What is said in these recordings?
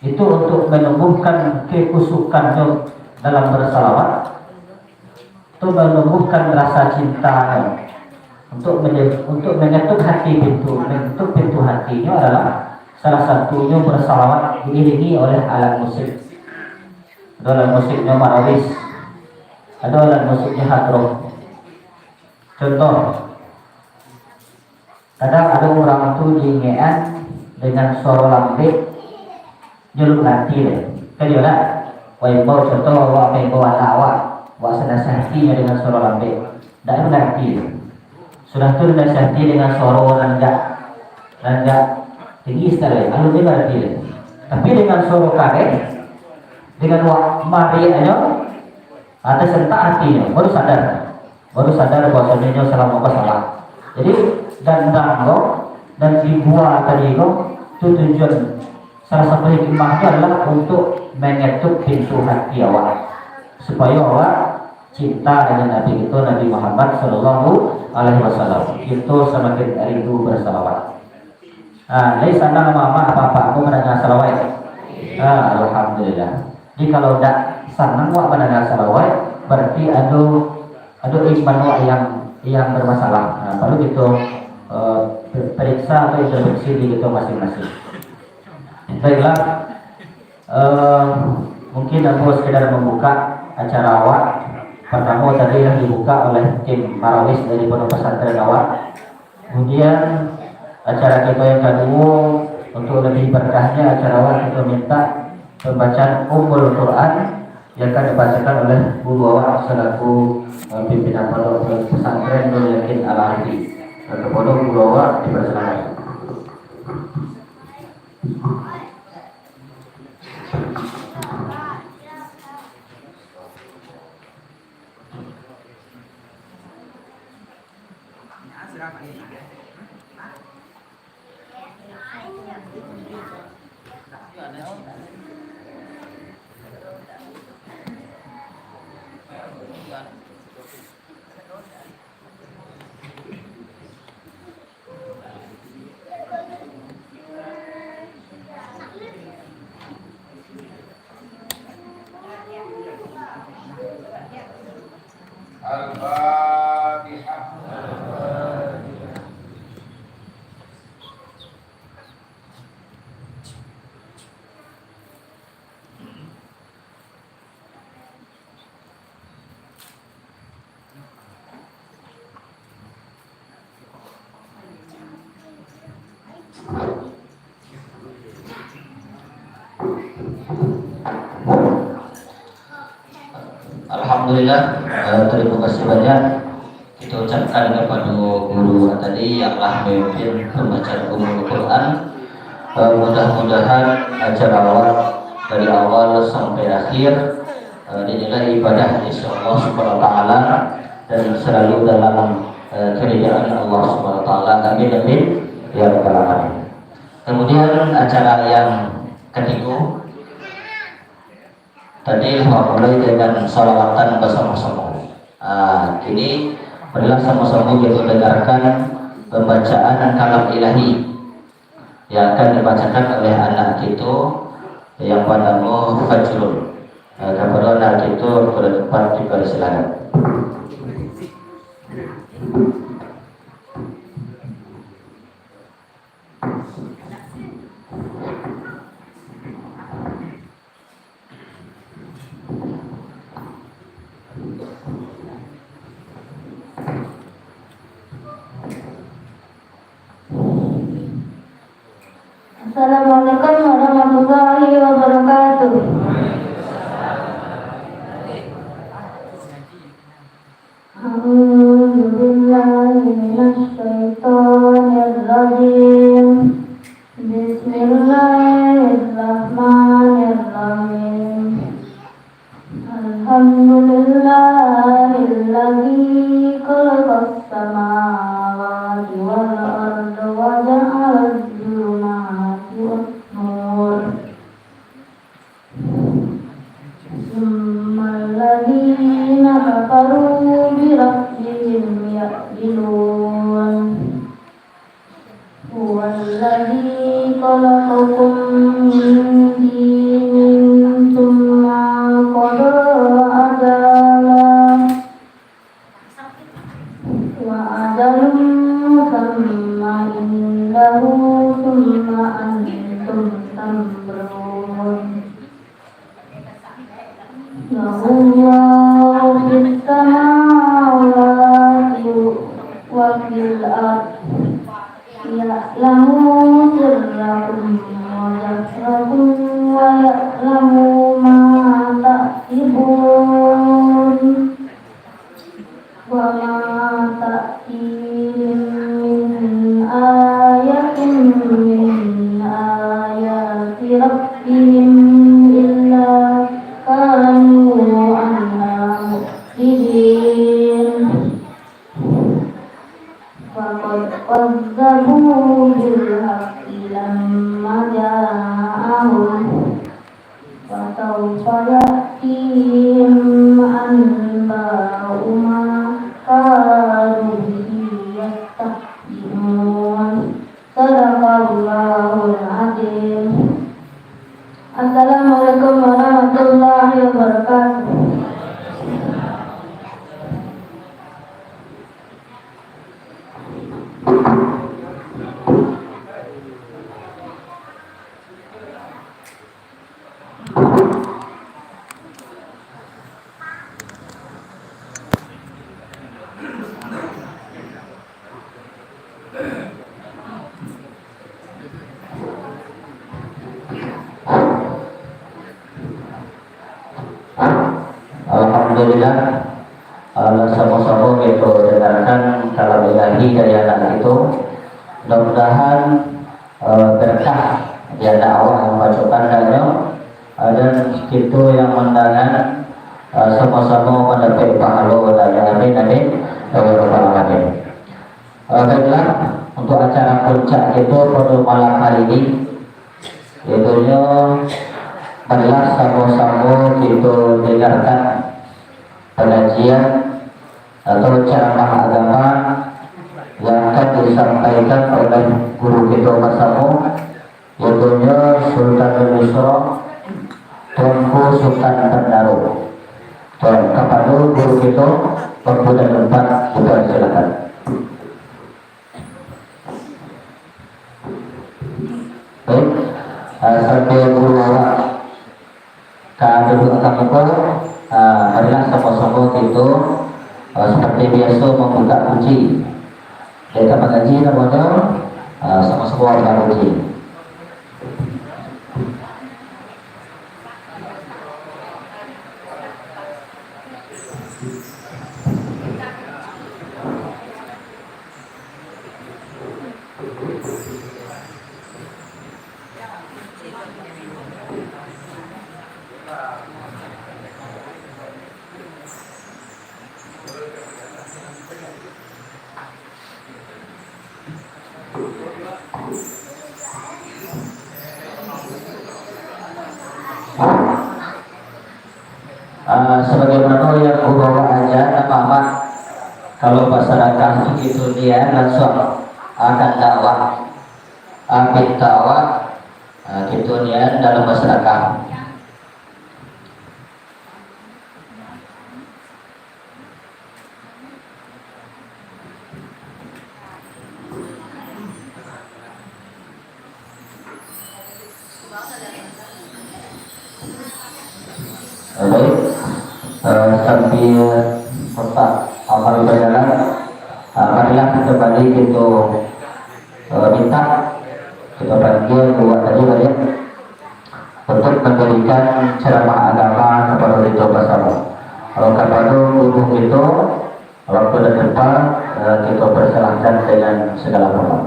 itu untuk menumbuhkan kekusukannya dalam bersalawat, itu menumbuhkan rasa cintanya, untuk mengetuk hati mengetuk pintu hatinya adalah salah satunya bersalawat diiringi oleh alat musik. Ada alat musiknya marawis, ada alat musiknya hadroh. Contoh, kadang ada orang tuh jingean dengan suara lambe juluk nanti deh. Kan dia lah, waibau contoh wa waibau alawa, wa senasihatinya dengan suara lambe. Dah nanti. Sudah tu nasihati dengan suara nanda tinggi sekali, lalu dia berarti. Tapi dengan suara karet, dengan mari aja, ada sentak hatinya, baru sadar bahwasanya salah apa salah. Jadi dan dibuat tadi itu tujuan salah satu hikmahnya adalah untuk mengetuk pintu hati awak supaya awak cinta dengan Nabi itu, Nabi Muhammad Sallallahu Alaihi Wasallam, itu semakin rindu bersalawat. Dari sana mama papa aku mendengar salawat. Alhamdulillah. Jadi kalau tidak senang wak mendengar salawat, berarti ada iman wak yang bermasalah. Baru gitu periksa atau introspeksi di gitu masing-masing. Baiklah, mungkin aku sekedar membuka acara awak. Pertama tadi yang dibuka oleh tim Marawis dari Pondok Pesantren Awak. Kemudian acara kita yang kedua, untuk lebih berkahnya acara awak, kita minta pembacaan Ummul Quran yang akan dibacakan oleh guru awak selaku pimpinan Pondok Pesantren Nur Yakin Al-Arfi. Kepada guru awak dipersilakan. Al-Fatihah. Alhamdulillah, terima kasih banyak kita ucapkan kepada guru tadi yang telah memimpin pembacaan Ummul Quran. Mudah-mudahan acara awal dari awal sampai akhir dinilai ibadah insyaallah subhanahu wa ta'ala dan selalu dalam keridhaan Allah subhanahu wa ta'ala. Amin ya rabbal alamin. Kemudian acara yang ketiga tadi mulai dengan salawatan bersama-sama. Kini marilah sama-sama kita dengarkan pembacaan kalam ilahi yang akan dibacakan oleh anak kita yang bernama Fajrul. Kepada anak kita pada depan dipersilakan. Assalamualaikum warahmatullahi wabarakatuh. A'udzubillahi minasyaitonirrajim. Bismillahirrahmanirrahim. Alhamdulillahilladzi khalaqas samawati wal arda wa ja'ala يمرون له الله في السماوات وفي الأرض يعلم سركم وجهركم ويعلم ما تكسبون وما تأتيهم من آية من آيات ربهم إلا كانوا عنها مؤمنين فقد كذبوا بالحق لما جاءهم فسوف يأتيهم أنباء ما كانوا به يستهزئون صدق الله العظيم. Assalamualaikum warahmatullahi wabarakatuh. Alhamdulillah, sama-sama kita dengarkan kalam ilahi dari anak itu. Mudah-mudahan berkah dia dakwah yang bacakan dan itu yang mendangan sama-sama mendapat pahala dari amin amin. Baiklah, untuk acara puncak itu pada malam hari ini itunya adalah sama-sama kita dengarkan pengajian atau ceramah agama yang akan disampaikan oleh guru kita bersama, yaitu Sultan Misra Tunku Sultan Ternaro. Dan kepada guru kita waktu dan tempat kita silakan. Baik, sampai guru awak duduk akan muka, marilah sama-sama kita seperti biasa membuka kunci. Kita mengaji namanya sama-sama membuka kunci. Sebagaimana yang bawa aja nama kalau masyarakat itu dia langsung akan dakwah akan dakwah gitu dia dalam masyarakat. Sambil kotak amal berjalan, marilah kita balik itu minta kita panggil buat tadi balik untuk memberikan ceramah agama kepada kita bersama. Kalau kepada guru itu waktu dan tempat kita persilahkan dengan segala hormat.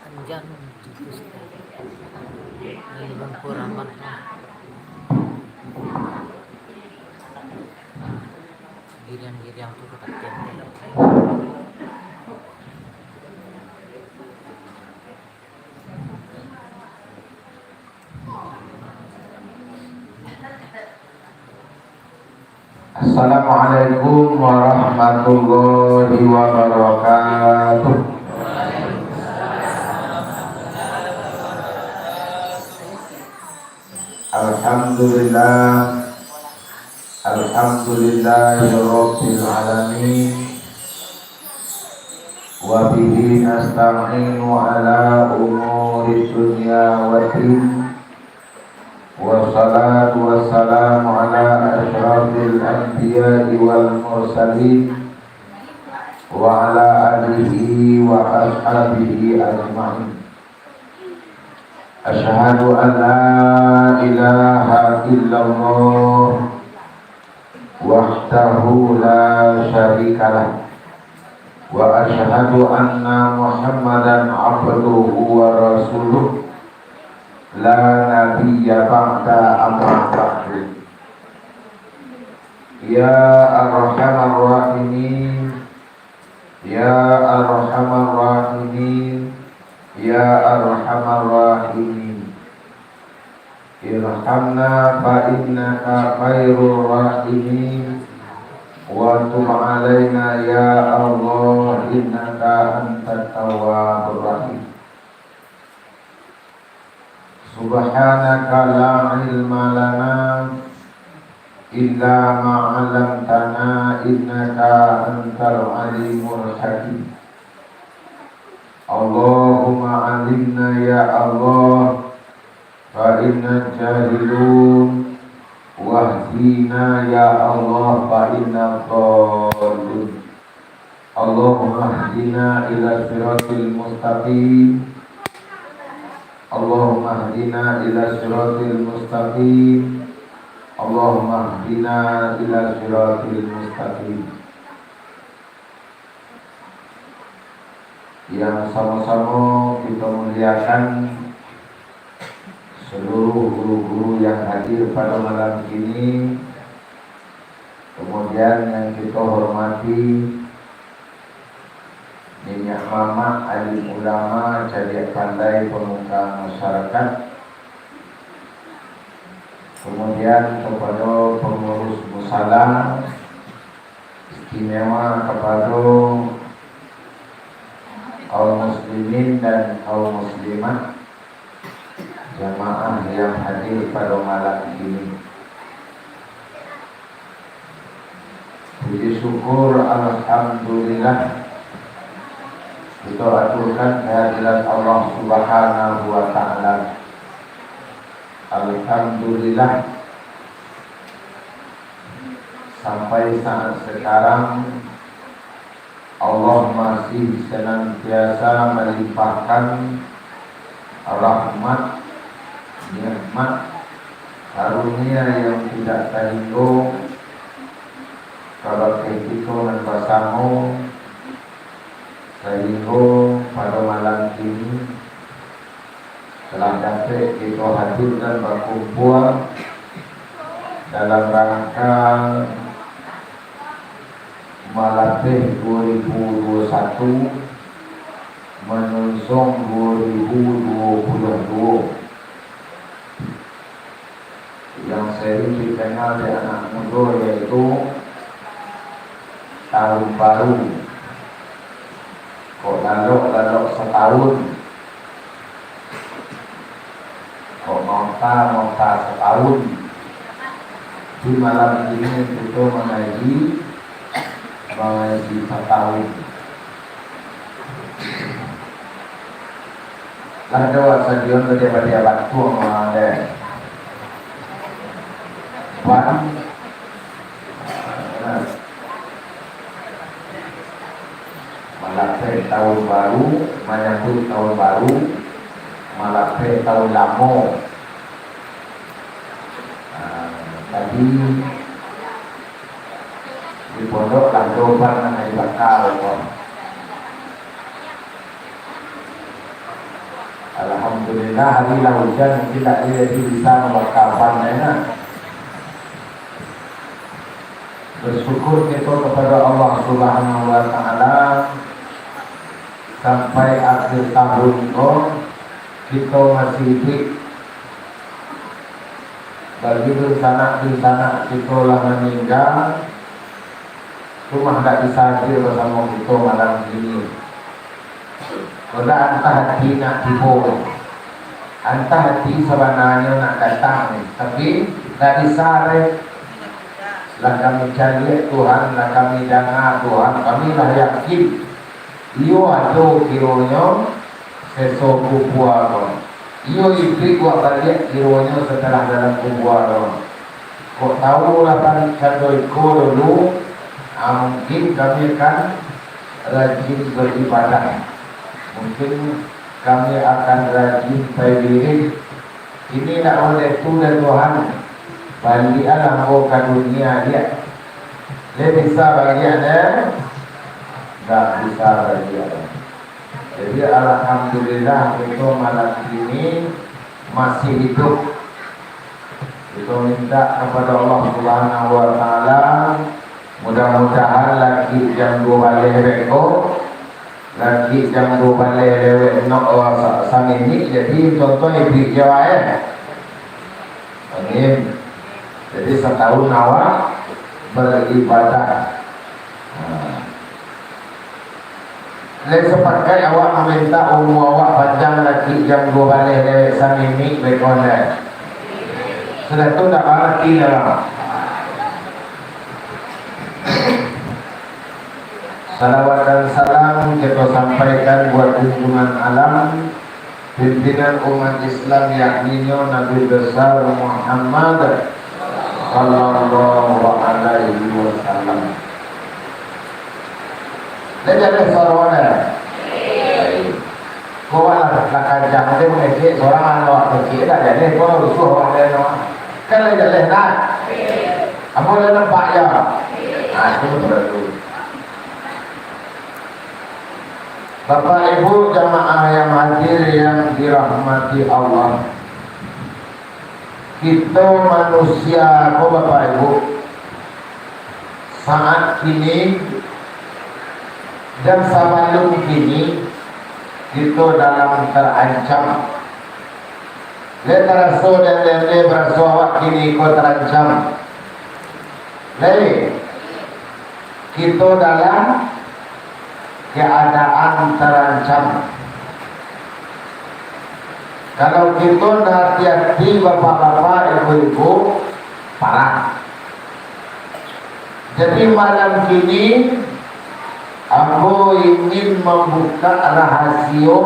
Anjan Nalibang Puraman Girian-girian tuh ketakian Assalamualaikum warahmatullahi wabarakatuh. Alhamdulillah, alhamdulillahirabbil alamin. Wa bihi nasta'inu ala umuri dunya waddin. Wassalatu wassalamu ala asyrafil anbiya'i wal mursalin wa ala alihi wa ashabihi ajma'in. Asyhadu an la ilaha illallah wahdahu la syarikalah wa asyhadu anna Muhammadan abduhu wa rasuluh la nabiyya ba'da amma ba'du. Ya arhamar rahimin, ya arhamar rahimin, ya arhamar rahimin, irhamna fa innaka khairur rahimin wa tub alaina ya Allah innaka antat tawwabur rahim. Subhanaka la ilma lana illa ma 'allamtana innaka antal alimul hakim. Allahumma 'allimna ya Allah fa inna jahilun wahdina ya Allah fa inna dhalun. Allahumma hdina ila siratil mustaqim. Allahumma hdina ila siratil mustaqim. Allahumma hdina ila siratil mustaqim. Yang sama-sama kita muliakan seluruh guru-guru yang hadir pada malam ini. Kemudian yang kita hormati Minyak Mama, alim ulama, jadiak pandai pemuka masyarakat. Kemudian kepada pengurus musala, istimewa kepada kaum muslimin dan kaum muslimat, jamaah yang hadir pada malam ini. Puji syukur, alhamdulillah, kita aturkan kehadiran Allah Subhanahu wa ta'ala. Alhamdulillah, sampai saat sekarang Allah masih senantiasa melimpahkan rahmat, nikmat, karunia yang tidak terhingga kalau kita dan bersama, sehingga pada malam ini telah dapat kita hadir dan berkumpul dalam rangka Malatih 2021 menusung 2022 yang sering dikenal di anak muda yaitu tahun baru. Kok lalok setahun, kok nonta setahun. Di malam ini kita mengaji setahun. Ada stadion pejabat-pejabat tua ada. Malapet tahun baru, menyambut tahun baru, malapet tahun lama. Tadi di pondok landoban mengenai bakal. Alhamdulillah hari hujan tidak bisa membakalkan ya. Bersyukur kita kepada Allah Subhanahu wa ta'ala sampai akhir tahun ini kita masih hidup. Bagi di sana kita lah meninggal, Cuma tidak bisa hadir bersama kita malam ini. Kalau entah hati nak tipu, entah hati sebenarnya nak datang, tapi tidak bisa deh. Lah kami cari Tuhan, lah kami dengar Tuhan, kami lah yakin. Iyo ada kiranya sesuatu kubuah. Iyo ibrik buat balik kiranya setelah dalam kubuah. Kau tahu lah kan iko dulu, mungkin kami akan rajin beribadah. Mungkin kami akan rajin beribadah. Ini nak oleh Tuhan Tuhan. Balik alam ke dunia dia. Dia bisa bagi anda, tak bisa bagi anda. Jadi alhamdulillah kita malam ini masih hidup. Kita minta kepada Allah Subhanahu Wa Taala, mudah-mudahan lagi jam 2 balik reko, lagi jam 2 balik lewat samini. Jadi contohnya di Jawa Amin. Jadi setahun awak beribadah. Lain sepakai awak meminta umur awak panjang lagi jam 2 balik lewat samini bekonnya. Sudah tu tak arti dalam. Salawat dan salam kita sampaikan buat junjungan alam pimpinan umat Islam yakni Nabi besar Muhammad sallallahu alaihi wasallam. Dia jadi seorang kau lah kajang dia mengecek seorang anak kecil dah jadi kau rusuh orang dia kan dia jadi nak. Apa dia nampak ya? Itu betul. Bapak Ibu jamaah yang hadir yang dirahmati Allah. Kita manusia, kau Bapak Ibu, saat ini dan sebelum kini kita dalam terancam. Dia terasa dan dia berasa awak kini kau terancam. Kita dalam keadaan terancam. Kalau kita hati-hati bapak-bapak, ibu-ibu, parah. Jadi malam kini aku ingin membuka rahasia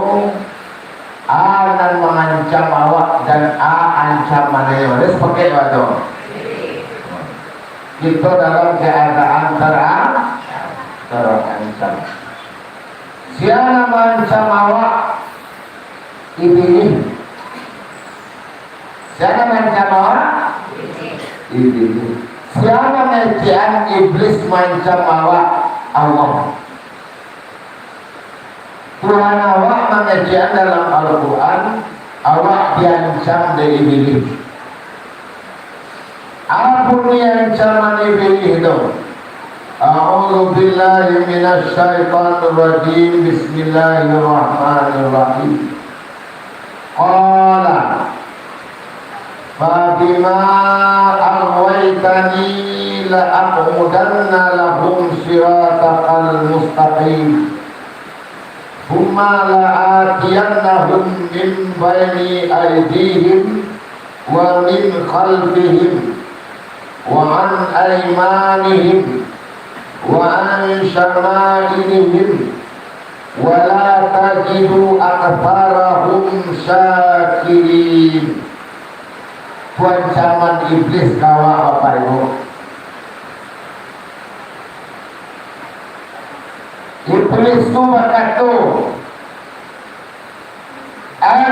A dan mengancam awak dan A ancamannya. Dia sepakai waktu. Kita dalam keadaan terancam. Siapa mengancam awak? Iblis. Siapa mengancam awak? Iblis. Siapa mengancam iblis mengancam awak? Allah. Tuhan awak mengancam dalam Al-Quran, awak diancam dari iblis. Apapun yang ancaman iblis itu. A'udzu billahi minasy syaithanir rajim. Bismillahirrahmanirrahim. Qala fabima aghwaytani la aqudanna lahum siratal mustaqim. Thumma la'atiyannahum min bayni aydihim wa min khalfihim wa an aymanihim wa an syama'ilihim wa la tajidu aktsarahum syakirin. Ancaman iblis kawa Bapak Ibu. Iblis itu berkata,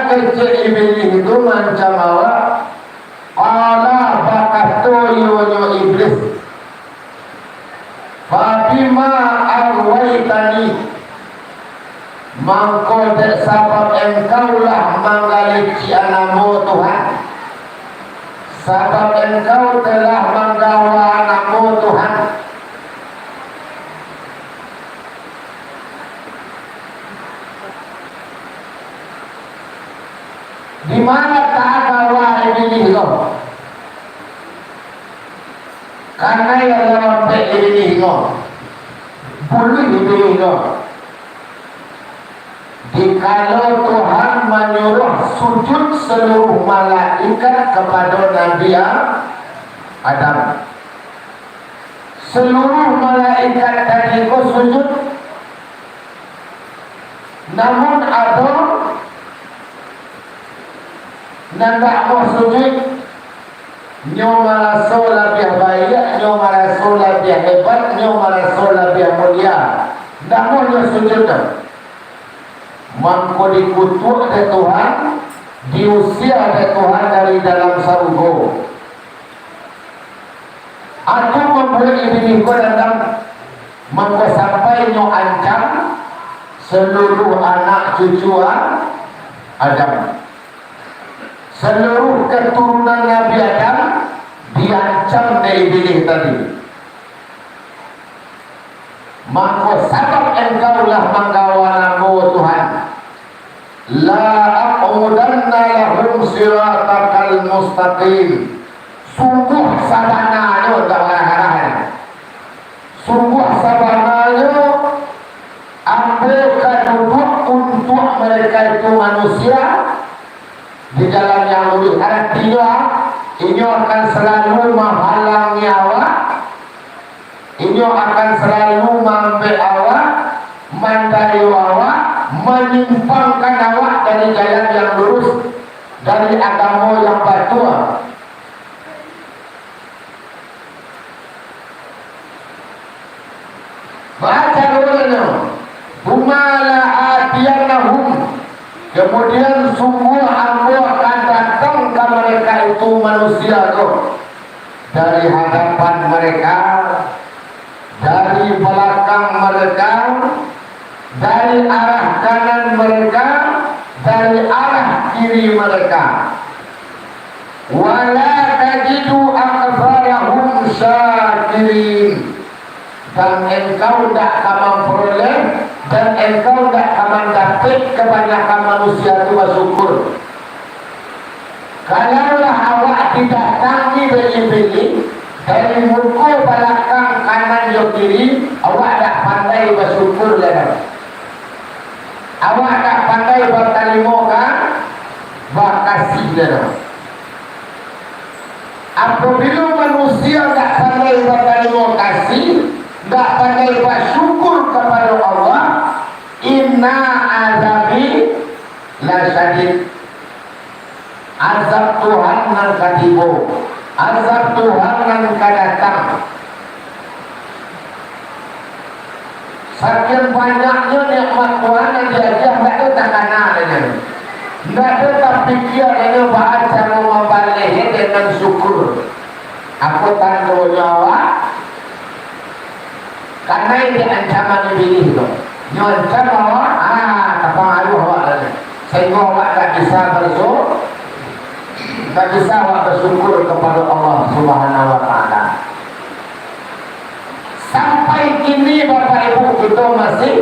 kecil iblis itu mengancam awak. Allah berkata yoyo iblis, fabima arwaitani, mangko dek sabab engkaulah menggalici anakmu Tuhan, sabab engkau telah menggawa anakmu Tuhan. Di mana tak gawa iblis itu? Karena yang lewat iblis itu pulih iblis itu. Jikalau Tuhan menyuruh sujud seluruh malaikat kepada Nabi Adam, seluruh malaikat tadi ko sujud, namun ada nampak mau sujud, nyo merasa lebih baik, nyo merasa lebih hebat, nyo merasa lebih mulia, namun nyo sujud mangko dikutuk oleh Tuhan, diusir oleh Tuhan dari dalam surga. Aku membuat ini ko datang mangko sampai nyo ancam seluruh anak cucu Adam, seluruh keturunan Nabi Adam diancam dari iblis tadi. Maka sabab engkaulah menggawa namamu Tuhan, la aqudanna lahum siratakal mustaqim. Sungguh sabananya tak mengarahkan, sungguh sabananya ambil keduduk untuk mereka itu manusia di jalan yang lurus. Artinya ini akan selalu menghalangi awak, ini akan selalu mengambil awak, mendayu awak, menyimpangkan awak dari jalan yang lurus, dari agama yang batul. Baca dulu, Bumala atiyanahum. Kemudian sungguh aku akan datang ke mereka itu manusia itu, dari hadapan mereka, dari belakang mereka, dari arah kanan mereka, dari arah kiri mereka. Wala tajidu aktsarahum syakirin. Dan engkau tidak akan memperoleh, dan engkau tidak akan mendapat kebanyakan manusia itu bersyukur. Kalaulah awak didatangi dari iblis, dari muka belakang kanan dan kiri, awak tak pandai bersyukur lagi. Awak tak pandai berterima kasih lagi. Apabila manusia tak pandai berterima kasih, tak pandai bersyukur kepada Allah, inna azabi la syadid. Azab Tuhan nan katibo, azab Tuhan nan kadatang. Saking banyaknya nikmat Tuhan yang diajar, tak ada takana dengan, tak ada tak fikir dengan baca membalik dengan syukur. Aku tangguh nyawa karena ini ancaman iblis itu. Nyancam awak, terpengaruh awak lagi, sehingga awak tak bisa bersyukur, tak bisa awak bersyukur kepada Allah Subhanahu Wa Taala. Sampai kini Bapak Ibu kita masih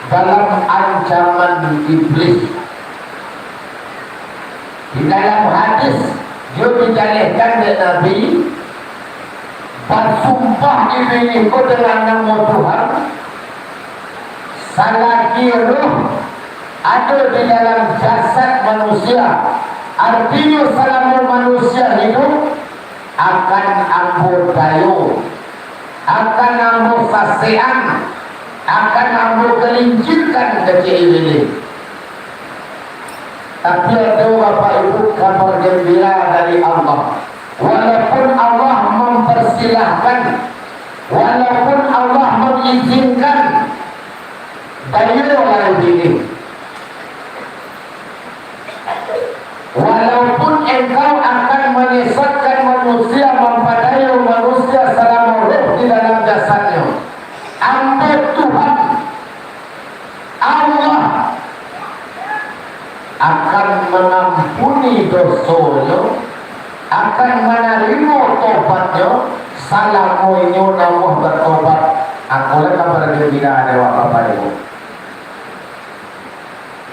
dalam ancaman iblis. Di dalam hadis dia dijalihkan oleh Nabi, bersumpah iblis itu dengan nama Tuhan, selagi ruh ada di dalam jasad manusia, artinya selama manusia hidup akan ambil dayu, akan ambil sasean, akan ambil gelincirkan kecil ini. Tapi ada Bapak Ibu kabar gembira dari Allah. Walaupun Allah mempersilahkan, walaupun Allah mengizinkan dayu lain ini, walaupun engkau akan menyesatkan manusia, mempadayu manusia selama roh di dalam jasadnya, ambil Tuhan Allah akan mengampuni dosanya, akan menerima tobatnya selama ini namuh bertobat. Aku lah kabar gembira dari Bapak Ibu.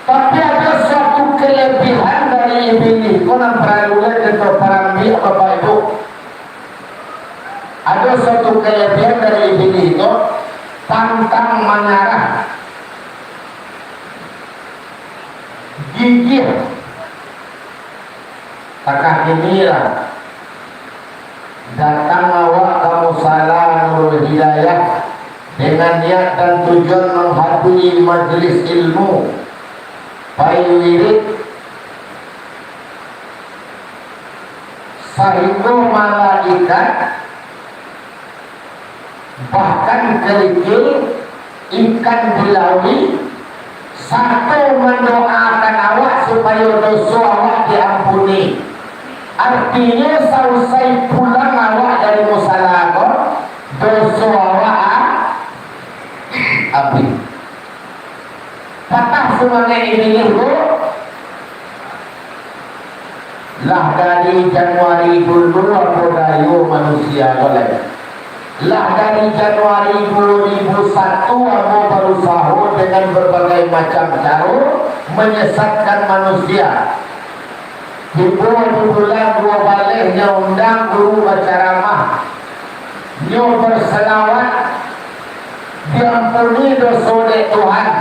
Tapi ada suatu kelebihan dari iblis. Kau nak peradulah untuk perambil Bapak Ibu. Ada suatu kelebihan dari iblis itu. pantang menyerah, gigih. Takah inilah datang awak ke Musala Nurul Hidayah dengan niat dan tujuan menghadiri majelis ilmu, payu wirid, sehingga malaikat bahkan kerikil ikan dilawi satu mendoakan awak supaya dosa awak diampuni. Artinya selesai pulang awak dari Musala, dosa awak habis. Patah semangat ini dulu. Lah dari Januari dulu aku dayu manusia boleh. Lah dari Januari 2001 aku berusaha dengan berbagai macam cara menyesatkan manusia. Di bulan 2 balik undang guru baca ramah, nyo berselawat, diampuni dosa oleh Tuhan.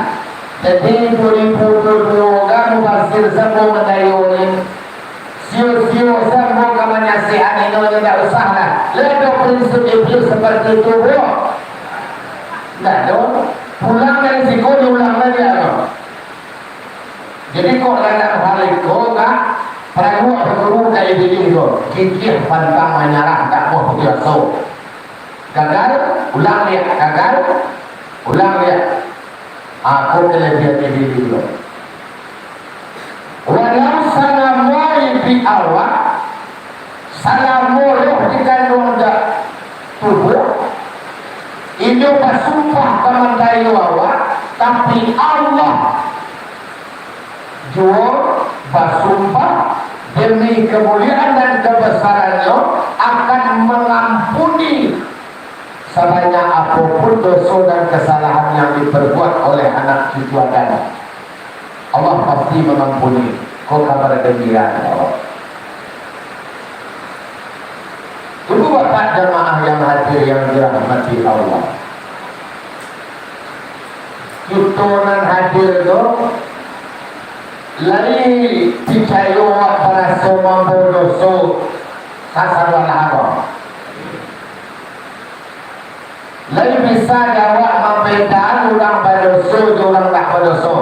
Jadi 2022 kan mubasir semua mendayu sio-sio semua kemenyasihan itu tidak usah lah. Ledo prinsip iblis seperti itu bro. Tidak dong. Pulang dari situ diulang lagi apa? Jadi kok dalam hal itu kan perahu berguru kayak begini kok. Kikir pantang menyerah tak mau biasa. Gagal, ulang lihat. Gagal, ulang lihat. Aku kelebihan diri dulu. Walau salamoi di awak, salamoyo di kandung tubuh, ini bersumpah kemendayu awak, tapi Allah jual bersumpah demi kemuliaan dan kebesarannya akan mengampuni sebanyak apapun dosa dan kesalahan yang diperbuat oleh anak cucu Adam. Allah pasti mengampuni. Kau kabar gembira Allah. Tunggu bapak jemaah yang hadir yang dirahmati Allah. Tutunan hadir itu lari picayo para semua dosa sasaran Allah. Lagi bisa jawab membedakan orang berdosa orang tak berdosa.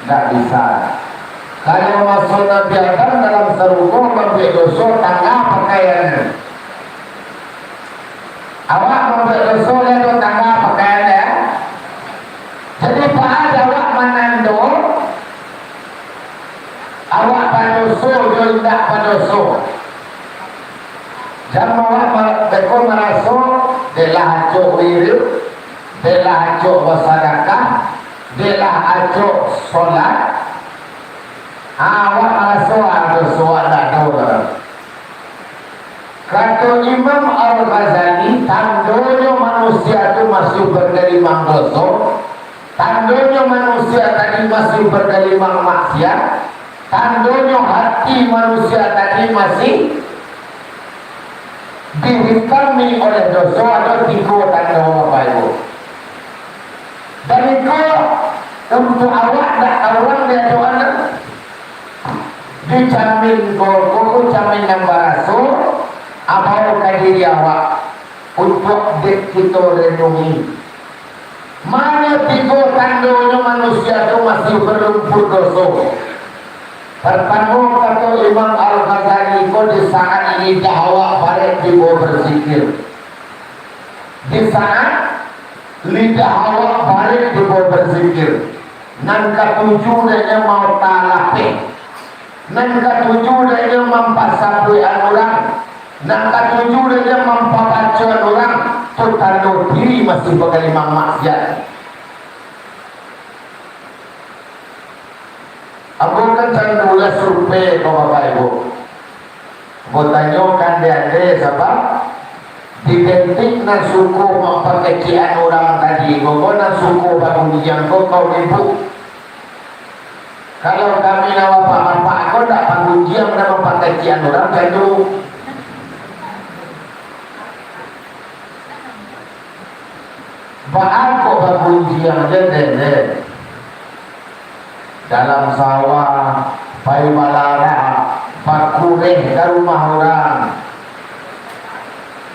Tak bisa. Kalau masuk Nabi Adam dalam seruku membuat dosa tangga pakaian. Awak membuat dosa itu tangga pakaian. Jadi pada awak menando, awak berdosa juga tak berdosa. Jangan awak berkau merasa telah acuk wirid, telah acuk bersedekah, telah acuk solat. Awak merasa ada soal tak tahu. Kata Imam Al-Ghazali, tandanya manusia itu masih bergelimang dosa, tandanya manusia tadi masih bergelimang maksiat, tandanya hati manusia tadi masih dihitami oleh dosa. Ada 3 tanda Bapak Ibu. Dan itu untuk awak tak orang dia doa dijamin kau jamin yang barasu abau kadiri awak untuk dek kita renungi. Mana 3 tandanya manusia itu masih berlumpur dosa. Pertama kata Imam Al-Ghazali kau di saat ini awak balik di bawah berzikir. Di saat lidah awak balik di bawah berzikir. Nan ketujuh dia mau talape. Nan ketujuh dia mempasabui orang. Nan ketujuh dia mempabaca orang. Itu tanda diri masih bergelimang maksiat. Aku kan cenderung survei ke Bapak Ibu. Aku tanyakan dia sebab identik nan suku memperkecian orang tadi. Kau nan suku bangun yang kau ibu. Kalau kami nama bapak kau tak pengujian dan memperkecian orang cenderung. Baako bagunji yang dede dalam sawah, pai balara, pakureh ke rumah orang,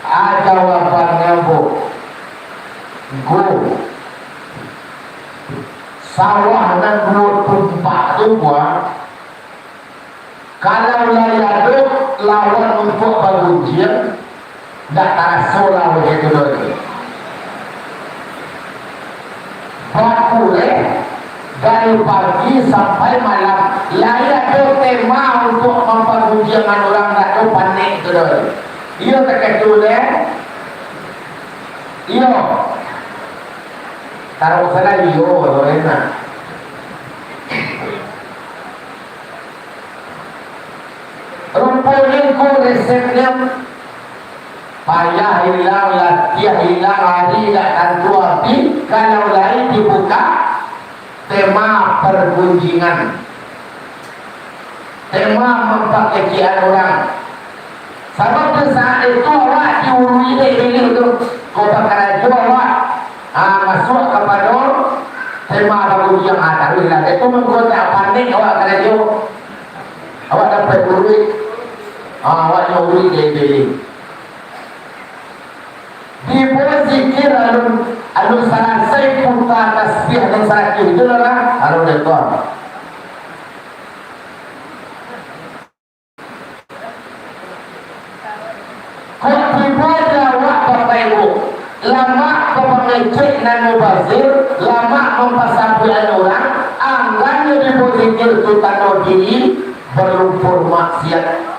ada wapan nyambuk, go, sawah dan dua tempat tu buat. Kalau layaduk lawan untuk bagunjian, tak terasa lawan itu lagi. Pakureh dari pagi sampai malam layak tu tema untuk memperhujungkan orang tak tu panik tu dah. Ia tak ketul Ia taruh sana iyo lorena. Rupanya ko resepnya payah hilang latihan hilang hari tak tentu api kalau lain dibuka tema pergunjingan, tema mempakaian orang. Sebab saat itu awak diurui ini itu kota Karajo awak masuk kepada tema pergunjingan ada wilayah itu menggoda panik awak Karajo, awak dapat urui, awak diurui debeli. Di bawah zikir alun sarasai punta tasbih dan sarakir itu lah alun dekor. Kau tiba jawab bapak ibu, lama kau mengecek dan mubazir, lama mempasabuan orang, anggarnya di bawah zikir itu tanda diri berlumpur maksiat.